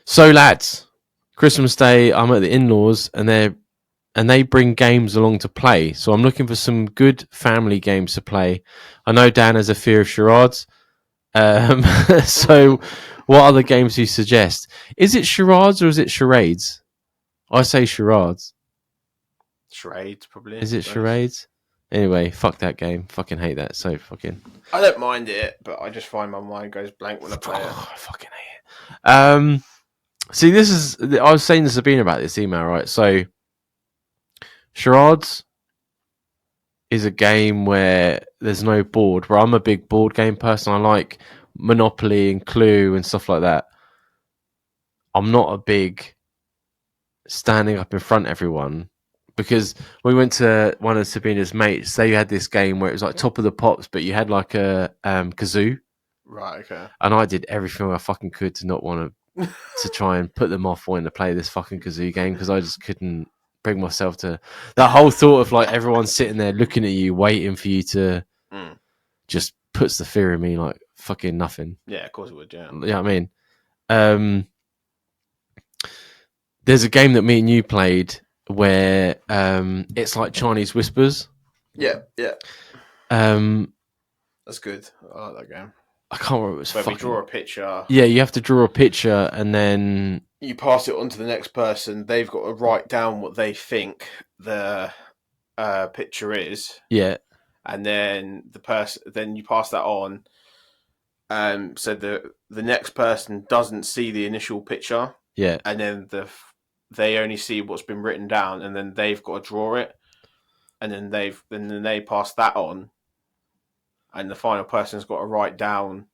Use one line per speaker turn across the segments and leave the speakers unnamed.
So, lads, Christmas Day, I'm at the in-laws, and they bring games along to play. So I'm looking for some good family games to play. I know Dan has a fear of charades. So, what other games do you suggest? Is it charades or is it charades? I say charades.
Charades, probably.
Is it charades? Anyway, fuck that game. Fucking hate that. So fucking.
I don't mind it, but I just find my mind goes blank when I play it.
I fucking hate it. See, this is. I was saying to Sabina about this email, right? So, charades is a game where there's no board. Where I'm a big board game person. I like Monopoly and Clue and stuff like that. I'm not a big standing up in front of everyone, because we went to one of Sabina's mates. They had this game where it was like Top of the Pops, but you had like a kazoo.
Right, okay.
And I did everything I fucking could to not want to try and put them off wanting to play this fucking kazoo game, because I just couldn't bring myself to that whole thought of like everyone sitting there looking at you, waiting for you to just puts the fear in me like fucking nothing.
Yeah, of course it would, yeah.
You know what I mean? There's a game that me and you played where it's like Chinese whispers.
Yeah. That's good. I like that game.
I can't remember. It's
where we draw a picture.
Yeah, you have to draw a picture and then
you pass it on to the next person. They've got to write down what they think the picture is.
Yeah.
And then then you pass that on. So the next person doesn't see the initial picture.
Yeah.
And then they only see what's been written down, and then they've got to draw it. And then they pass that on. And the final person's got to write down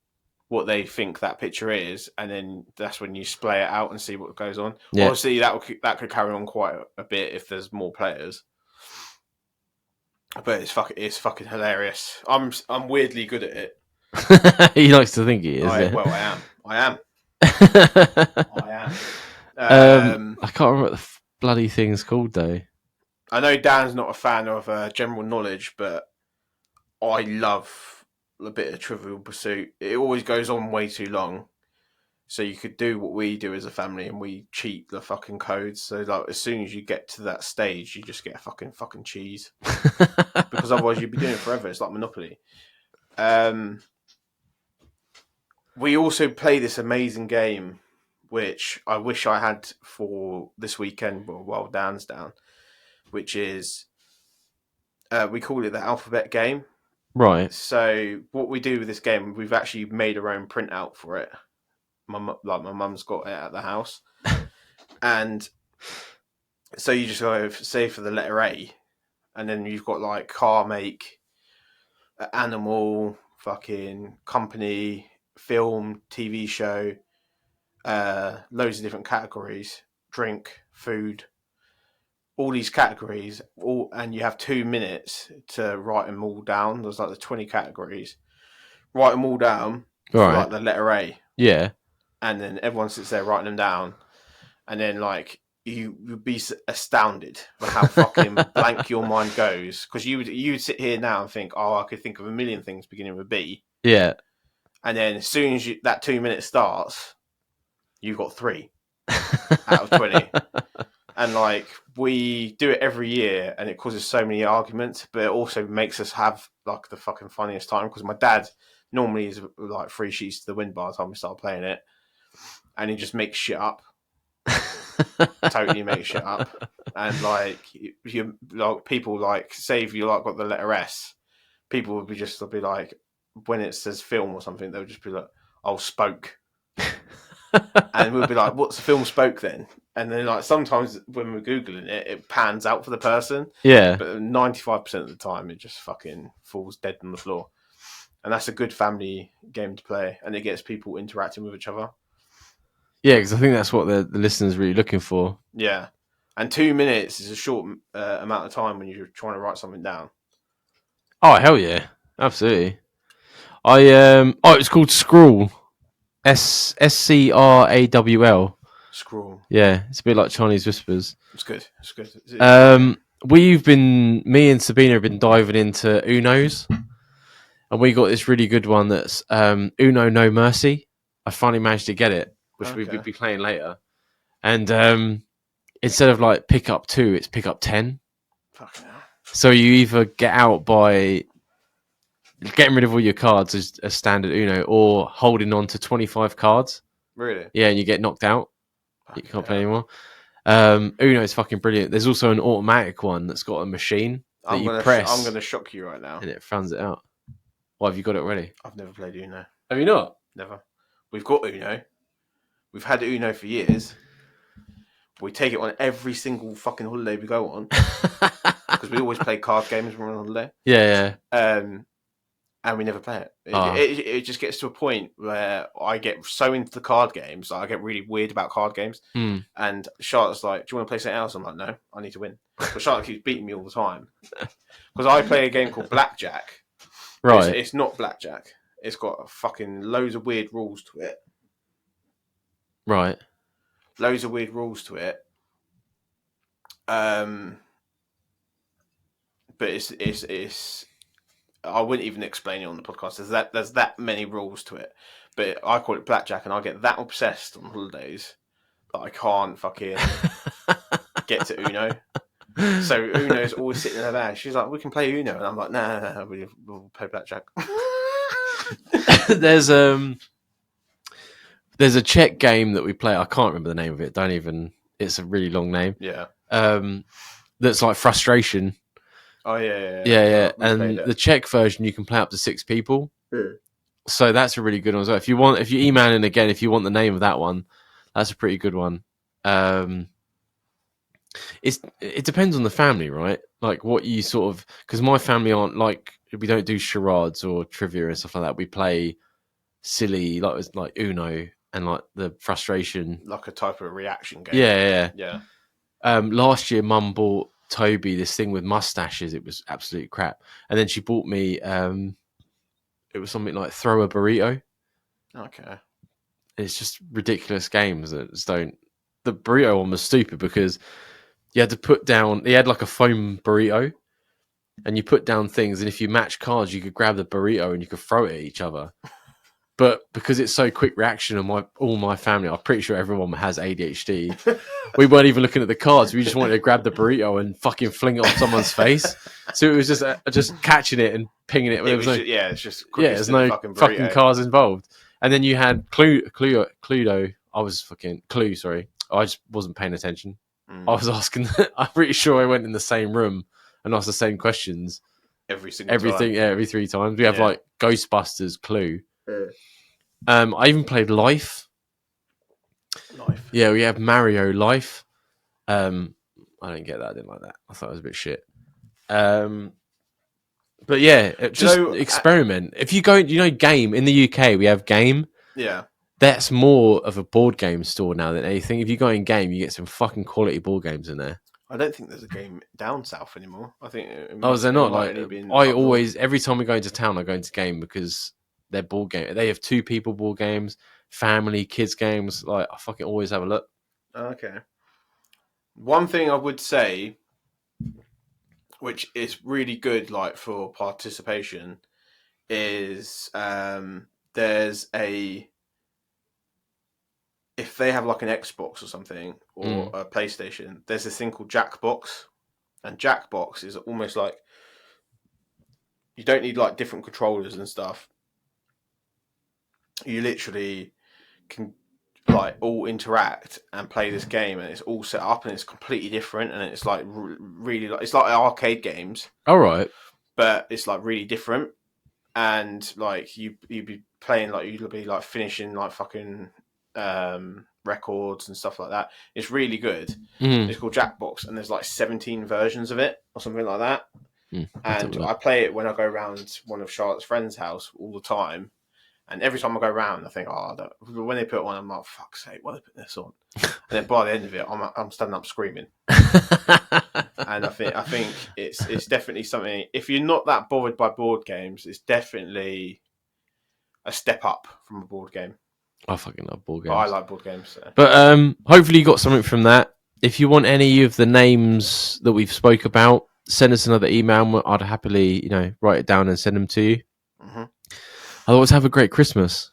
what they think that picture is, and then that's when you splay it out and see what goes on. Yeah. Obviously, that could carry on quite a bit if there's more players. But it's fucking hilarious. I'm weirdly good at it.
He likes to think he is.
Well, I am.
I can't remember what the bloody thing's called though.
I know Dan's not a fan of general knowledge, but I love a bit of Trivial Pursuit. It always goes on way too long. So you could do what we do as a family, and we cheat the fucking codes. So like, as soon as you get to that stage, you just get a fucking cheese. Because otherwise you'd be doing it forever. It's like Monopoly. We also play this amazing game, which I wish I had for this weekend while Dan's down, which is, we call it the alphabet game.
Right.
So what we do with this game, we've actually made our own printout for it. My mum's got it at the house. And so you just go, say for the letter A, and then you've got like car make, animal, fucking company, film, TV show, loads of different categories, drink, food, all these categories, and you have 2 minutes to write them all down. There's like the 20 categories. Write them all down for like the letter A.
Yeah.
And then everyone sits there writing them down, and then like you would be astounded by how fucking blank your mind goes, because you would sit here now and think, oh, I could think of a million things beginning with a B.
Yeah.
And then as soon as that 2 minutes starts, you've got 3 out of 20. And like, we do it every year, and it causes so many arguments, but it also makes us have like the fucking funniest time, because my dad normally is like 3 sheets to the wind by the time we start playing it. And he just makes shit up. Totally makes shit up. And like, you like, people like, say if you like got the letter S, people would be like, when it says film or something, they'll just be like, oh, spoke. And we'll be like, what's the film Spoke then? And then like, sometimes when we're Googling it, it pans out for the person.
Yeah.
But 95% of the time, it just fucking falls dead on the floor. And that's a good family game to play. And it gets people interacting with each other.
Yeah, because I think that's what the listener's really looking for.
Yeah. And 2 minutes is a short amount of time when you're trying to write something down.
Oh, hell yeah. Absolutely. It's called Scrawl. Scrawl.
Scrawl.
Yeah, it's a bit like Chinese whispers.
It's good.
Me and Sabina have been diving into Uno's. and we got this really good one that's Uno No Mercy. I finally managed to get it, which we'll be playing later. And instead of like pick up 2, it's pick up 10.
Fucking hell.
So you either get out by getting rid of all your cards as standard Uno, or holding on to 25 cards.
Really?
Yeah, and you get knocked out.
Fucking
You can't play
hell.
anymore. Uno is fucking brilliant. There's also an automatic one that's got a machine that
I'm
you press.
I'm gonna shock you right now.
And it fans it out. Why have you got it already?
I've never played Uno.
Have you not?
Never. We've got Uno. We've had Uno for years. We take it on every single fucking holiday we go on because we always play card games when we're on holiday.
Yeah.
And we never play it.
Oh.
It just gets to a point where I get so into the card games, I get really weird about card games. And Charlotte's like, "Do you want to play something else?" I'm like, "No, I need to win." But Charlotte keeps beating me all the time because I play a game called Blackjack.
Right.
It's not Blackjack. It's got fucking loads of weird rules to it.
Right.
Loads of weird rules to it. But it's I wouldn't even explain it on the podcast. There's that many rules to it. But I call it Blackjack, and I get that obsessed on holidays that I can't fucking get to Uno. So Uno's always sitting in her bag. She's like, "We can play Uno," and I'm like, "No, we'll play Blackjack."
There's a Czech game that we play. I can't remember the name of it. It's a really long name.
Yeah.
That's like Frustration.
Oh yeah.
Yeah. And the Czech version, you can play up to 6 people.
Yeah.
So that's a really good one as well. If you email in again, if you want the name of that one, that's a pretty good one. It depends on the family, right? Like what you sort of, because my family aren't like, we don't do charades or trivia and stuff like that. We play silly like Uno and like the Frustration,
like a type of reaction game.
Yeah. Last year, Mum bought Toby this thing with mustaches. It was absolute crap. And then she bought me it was something like Throw a Burrito.
Okay.
It's just ridiculous games that just don't. The burrito one was stupid because you had to put down. He had like a foam burrito, and you put down things, and if you match cards, you could grab the burrito and you could throw it at each other. But because it's so quick reaction, and all my family, I'm pretty sure everyone has ADHD. We weren't even looking at the cards. We just wanted to grab the burrito and fucking fling it on someone's face. So it was just catching it and pinging it.
It's just
there's no fucking cards involved. And then you had Cluedo. I was fucking Clue. Sorry, I just wasn't paying attention. I was asking. I'm pretty sure I went in the same room and asked the same questions
every 3
times. We have like Ghostbusters, Clue. I even played Life. Yeah, we have Mario Life. I didn't get that. I didn't like that. I thought it was a bit shit. But yeah, just experiment. If you go, Game in the UK, we have Game.
Yeah,
that's more of a board game store now than anything. If you go in Game, you get some fucking quality board games in there.
I don't think there's a Game down south anymore. I think.
Is there not? Like, I always, every time we go into town, I go into Game because they're board game. They have 2 people board games, family, kids games. Like, I fucking always have a look.
Okay. One thing I would say, which is really good, like for participation, is there's if they have like an Xbox or something or a PlayStation, there's this thing called Jackbox, and Jackbox is almost like you don't need like different controllers and stuff. You literally can like all interact and play this game, and it's all set up and it's completely different, and it's like really like it's like arcade games.
All right,
but it's like really different, and like you'd be playing like you'll be like finishing like fucking records and stuff like that. It's really good. It's called Jackbox, and there's like 17 versions of it or something like that. And I play it when I go around one of Charlotte's friends' house all the time. And every time I go around, I think, when they put it on, I'm like, fuck's sake, why they put this on? And then by the end of it, I'm standing up screaming. And I think it's definitely something. If you're not that bothered by board games, it's definitely a step up from a board game.
I fucking love board games.
But I like board games. So.
But hopefully you got something from that. If you want any of the names that we've spoke about, send us another email. I'd happily, write it down and send them to you.
Hmm.
Otherwise, have a great Christmas.